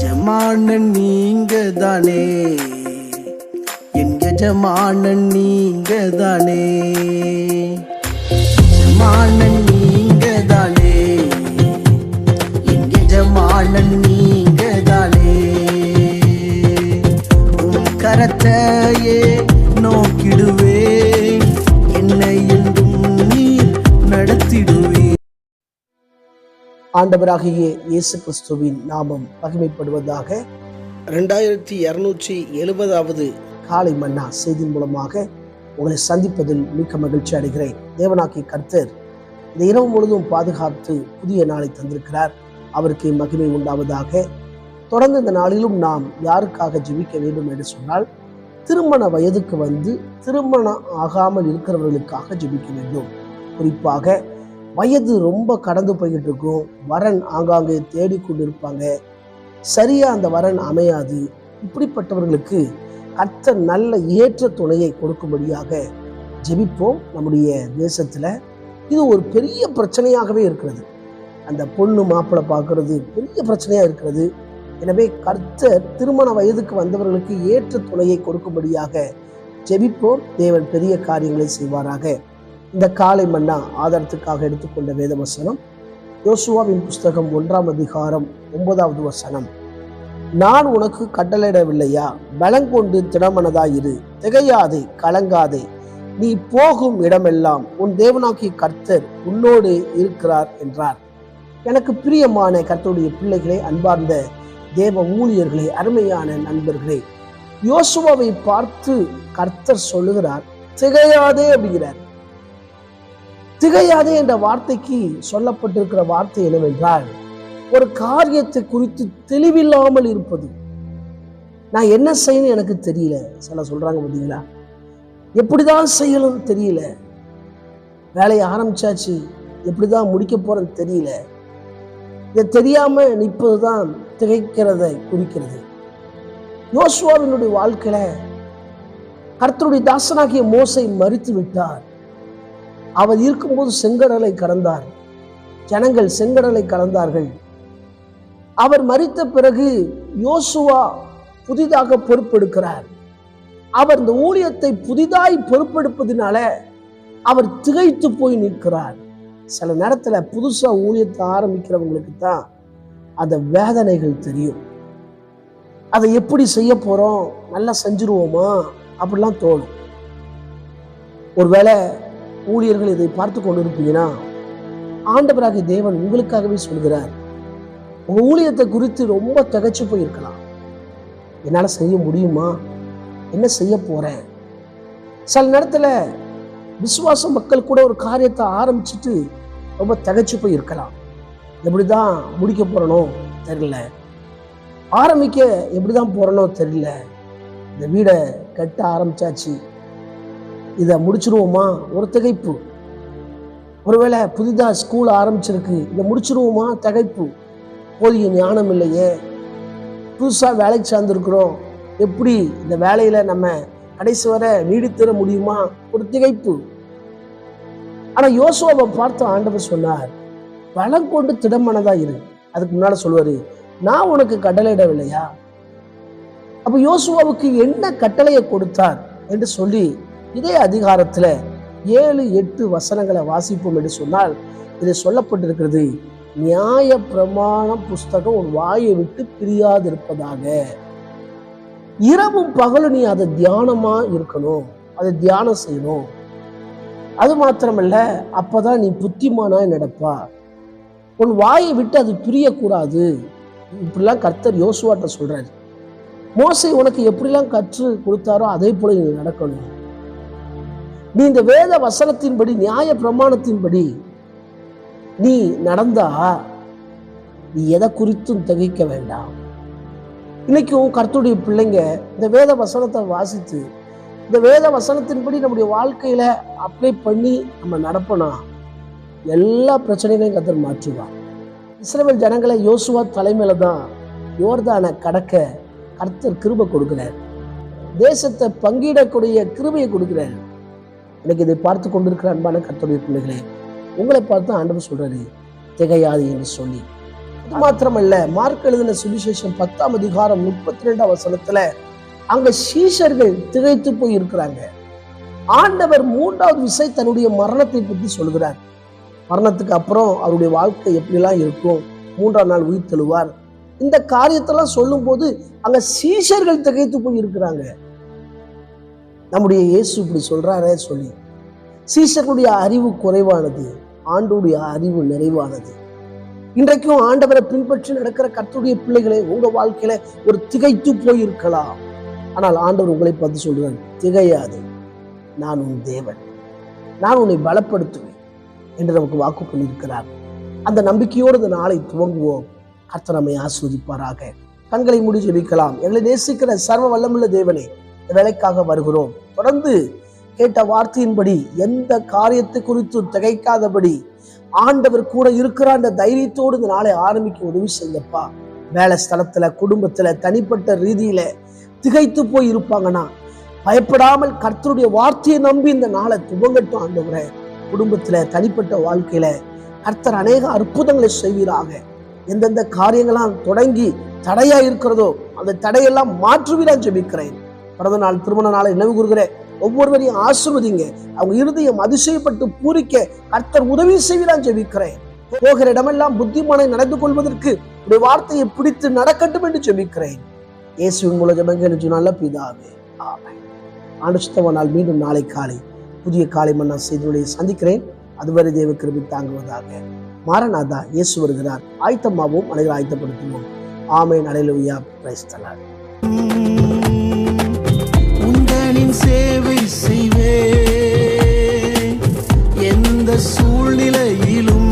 எஜமானன் நீங்க தானே, என் எஜமானன் நீங்க தானே, எஜமானன் நீங்க தானே, என் எஜமானன் நீங்க தானே. உன் கரத்தையே நோக்கிடுவே, என்னை என்றும் நீர் நடத்திடுவே. ஆண்டவராகிய இயேசு கிறிஸ்துவின் நாமம் மகிமைப்படுவதாக. 2270வது காலை மன்னா செய்தியின் மூலமாக உங்களை சந்திப்பதில் மிக்க மகிழ்ச்சி அடைகிறேன். தேவனாகிய கர்த்தர் இந்த இரவு முழுதும் பாதுகாத்து புதிய நாளை தந்திருக்கிறார். அவருக்கு மகிமை உண்டாவதாக. தொடர்ந்து இந்த நாளிலும் நாம் யாருக்காக ஜெபிக்க வேண்டும் என்று சொன்னால், திருமண வயதுக்கு வந்து திருமணம் ஆகாமல் இருக்கிறவர்களுக்காக ஜெபிக்க வேண்டும். குறிப்பாக வயது ரொம்ப கடந்து போய்கிட்டு இருக்கும், வரன் ஆங்காங்கே தேடிக்கொண்டு இருப்பாங்க, சரியா அந்த வரன் அமையாது. இப்படிப்பட்டவர்களுக்கு கர்த்தர் நல்ல ஏற்ற துணையை கொடுக்கும்படியாக ஜெபிப்போம். நம்முடைய தேசத்துல இது ஒரு பெரிய பிரச்சனையாகவே இருக்கிறது. அந்த பொண்ணு மாப்பிள்ளை பார்க்கறது பெரிய பிரச்சனையா இருக்கிறது. எனவே கர்த்தர் திருமண வயதுக்கு வந்தவர்களுக்கு ஏற்ற துணையை கொடுக்கும்படியாக ஜெபிப்போம். தேவன் பெரிய காரியங்களை செய்வாராக. இந்த காலை மன்னா ஆதாரத்துக்காக எடுத்துக்கொண்ட வேத வசனம் யோசுவாவின் புஸ்தகம் 1ஆம் அதிகாரம் 9வது வசனம். நான் உனக்கு கட்டளையிடவில்லையா? பலங்கொண்டு திடமனதாயிரு, திகையாதே, கலங்காதே, நீ போகும் இடமெல்லாம் உன் தேவனாகிய கர்த்தர் உன்னோடு இருக்கிறார் என்றார். எனக்கு பிரியமான கர்த்தருடைய பிள்ளைகளே, அன்பார்ந்த தேவ ஊழியர்களே, அருமையான நண்பர்களே, யோசுவாவை பார்த்து கர்த்தர் சொல்லுகிறார், திகையாதே அப்படிங்கிறார். திகையாதே என்ற வார்த்தைக்கு சொல்லப்பட்டிருக்கிற வார்த்தை என்னவென்றால், ஒரு காரியத்தை குறித்து தெளிவில்லாமல் இருப்பது. நான் என்ன செய்யணும் எனக்கு தெரியல. சில சொல்றாங்க பார்த்தீங்களா, எப்படிதான் செய்யணும் தெரியல, வேலையை ஆரம்பிச்சாச்சு, எப்படிதான் முடிக்க போறேன்னு தெரியல. இதை தெரியாம நிற்பதுதான் திகைக்கிறதை குறிக்கிறது. யோசுவாவினுடைய வாழ்க்கையில கர்த்தருடைய தாசனாகிய மோசே மரித்து விட்டார். அவர் இருக்கும்போது செங்கடலை கடந்தார், ஜனங்கள் செங்கடலை கடந்தார்கள். அவர் மரித்த பிறகு யோசுவா புதிதாக பொறுப்பெடுக்கிறார். அவர் இந்த ஊழியத்தை புதிதாய் பொறுப்பெடுப்பதினால அவர் திகைத்து போய் நிற்கிறார். சில நேரத்துல புதுசா ஊழியத்தை ஆரம்பிக்கிறவங்களுக்கு தான் அந்த வேதனைகள் தெரியும். அதை எப்படி செய்ய போறோம், நல்லா செஞ்சிருவோமா அப்படிலாம் தோணும். ஒருவேளை ஊழியர்கள் இதை பார்த்து கொண்டு இருப்பீங்கன்னா, ஆண்டவராகிய தேவன் உங்களுக்காகவே சொல்கிறார், உங்க ஊழியத்தை குறித்து ரொம்ப திகைச்சு போயிருக்கலாம். என்னால செய்ய முடியுமா, என்ன செய்ய போறேன். சில நேரத்துல விசுவாச மக்கள் கூட ஒரு காரியத்தை ஆரம்பிச்சுட்டு ரொம்ப திகைச்சு போய் இருக்கலாம். எப்படிதான் முடிக்க போறனோ தெரியல, ஆரம்பிக்க எப்படிதான் போறனோ தெரியல, இந்த வீடை கட்ட ஆரம்பிச்சாச்சு, இதை முடிச்சிருவோமா, ஒரு திகைப்பு. ஒருவேளை புதிதா ஸ்கூல் ஆரம்பிச்சிருக்கு, இதை முடிச்சிருவோமா, திகைப்பு. போதிய ஞானம் இல்லையே, புதுசா வேலைக்கு சார்ந்திருக்கிறோம், எப்படி இந்த வேலையில நம்ம கடைசி வர நீடித்தர முடியுமா, ஒரு திகைப்பு. ஆனா யோசுவாவை பார்த்து ஆண்டவர் சொன்னார், பலம் கொண்டு திடமனதா இரு. அதுக்கு முன்னால சொல்லுவாரு, நான் உனக்கு கட்டளையிடவில்லையா? அப்ப யோசுவாவுக்கு என்ன கட்டளையை கொடுத்தார் என்று சொல்லி இதே அதிகாரத்துல 7-8 வசனங்களை வாசிப்போம் என்று சொன்னால், இது சொல்லப்பட்டிருக்கிறது, நியாய பிரமாண புஸ்தகம் உன் வாயை விட்டு பிரியாதிருப்பதாக. இரவும் பகலும் நீ அதை தியானமா இருக்கணும், அதை தியானம் செய்யணும். அது மாத்திரமல்ல, அப்பதான் நீ புத்திமானாய் நடப்பா. உன் வாயை விட்டு அது பிரியக்கூடாது. இப்படிலாம் கர்த்தர் யோசுவாட்ட சொல்றாரு. மோசே உனக்கு எப்படிலாம் கற்று கொடுத்தாரோ அதே போல நீ நடக்கணும். நீ இந்த வேத வசனத்தின்படி, நியாய பிரமாணத்தின்படி நீ நடந்தா நீ எதை குறித்தும் திகைக்க வேண்டாம். இன்னைக்கும் கர்த்தருடைய பிள்ளைங்க இந்த வேத வசனத்தை வாசித்து, இந்த வேத வசனத்தின்படி நம்முடைய வாழ்க்கையில அப்ளை பண்ணி நம்ம நடப்போனா எல்லா பிரச்சனைகளையும் கர்த்தர் மாற்றுவார். இஸ்ரவேல் ஜனங்களை யோசுவா தலைமையில தான் யோர்தானை கடக்க கர்த்தர் கிருபை கொடுக்கிறார், தேசத்தை பங்கிடக்கூடிய கிருபையை கொடுக்கிறார். எனக்கு இதை பார்த்து கொண்டிருக்கிற அன்பான கர்த்தருடைய பிள்ளைகளே, உங்களை பார்த்து ஆண்டவர் சொல்றாரு, திகையாது என்று சொல்லி. அது மாத்திரமல்ல, மார்க் எழுதின சுவிசேஷம் 10ஆம் அதிகாரம் 32ஆம் வசனத்துல அங்க சீஷர்கள் திகைத்து போய் இருக்கிறாங்க. ஆண்டவர் 3வது விசை தன்னுடைய மரணத்தை பற்றி சொல்கிறார். மரணத்துக்கு அப்புறம் அவருடைய வாழ்க்கை எப்படிலாம் இருக்கும், 3ஆம் நாள் உயிர் தெழுவார். இந்த காரியத்தெல்லாம் சொல்லும் போது அங்க சீஷர்கள் திகைத்து போய் இருக்கிறாங்க. நம்முடைய இயேசு இப்படி சொல்றாரே சொல்லி, சீஷர்களுடைய அறிவு குறைவானது, ஆண்டவருடைய அறிவு நிறைவானது. இன்றைக்கும் ஆண்டவரை பின்பற்றி நடக்கிற கர்த்தருடைய பிள்ளைகளே, உங்க வாழ்க்கையில ஒரு திகைத்து போய் இருக்கலாம். ஆனால் ஆண்டவர் உங்களை பார்த்து சொல்றார், திகையாது, நான் உன் தேவன், நான் உன்னை பலப்படுத்துவேன் என்று நமக்கு வாக்கு பண்ணியிருக்கிறார். அந்த நம்பிக்கையோடு இந்த நாளை துவங்குவோம். கர்த்தர் நம்மை ஆசீர்வதிப்பாராக. கண்களை மூடி ஜெபிக்கலாம். எங்களை நேசிக்கிற சர்வ வல்லமுள்ள தேவனே, இந்த வேலைக்காக வருகிறோம். தொடர்ந்து கேட்ட வார்த்தையின்படி எந்த காரியத்தை குறித்து திகைக்காதபடி ஆண்டவர் கூட இருக்கிற அந்த தைரியத்தோடு இந்த நாளை ஆரம்பிக்க உதவி செய்யப்பா. வேலை ஸ்தலத்துல, குடும்பத்துல, தனிப்பட்ட ரீதியில திகைத்து போய் இருப்பாங்கன்னா பயப்படாமல் கர்த்தருடைய வார்த்தையை நம்பி இந்த நாளை துவங்கட்டும். ஆண்டவரே, குடும்பத்துல, தனிப்பட்ட வாழ்க்கையில கர்த்தர் அநேக அற்புதங்களை செய்வீராக. எந்தெந்த காரியங்களாம் தொடங்கி தடையா இருக்கிறதோ அந்த தடையெல்லாம் மாற்றுவீரான் ஜெபிக்கிறேன். பிறந்த நாள், திருமண நாளை நினைவு கூறுகிறேன். ஒவ்வொருவரையும் ஆசீர்வதிங்க. அவங்க இருதயம் அதிசயப்பட்டு பூரிக்க கர்த்தர் உதவி செய்வீரான் ஜெபிக்கிறேன். போகிற இடமெல்லாம் புத்திமானை நடந்து கொள்வதற்கு உடைய வார்த்தையை பிடித்து நடக்கட்டும் என்று ஜெபிக்கிறேன். இயேசுவின் மூலம் ஜெபங்கள் நல்ல பிதாவே, ஆமென். ஆண்டு மீண்டும் நாளை காலை புதிய காலை மன்னா செய்திகளை சந்திக்கிறேன். அதுவரை தேவ கிருபை தாங்குவதாக. மாரநாதா, இயேசு வருகிறார். ஆயத்தமாகவும் அனைவரும் ஆயத்தப்படுத்துவோம். ஆமென். அல்லேலூயா. Praise the Lord. உந்தனின் சேவை செய்வே எந்த சூழ்நிலையிலும்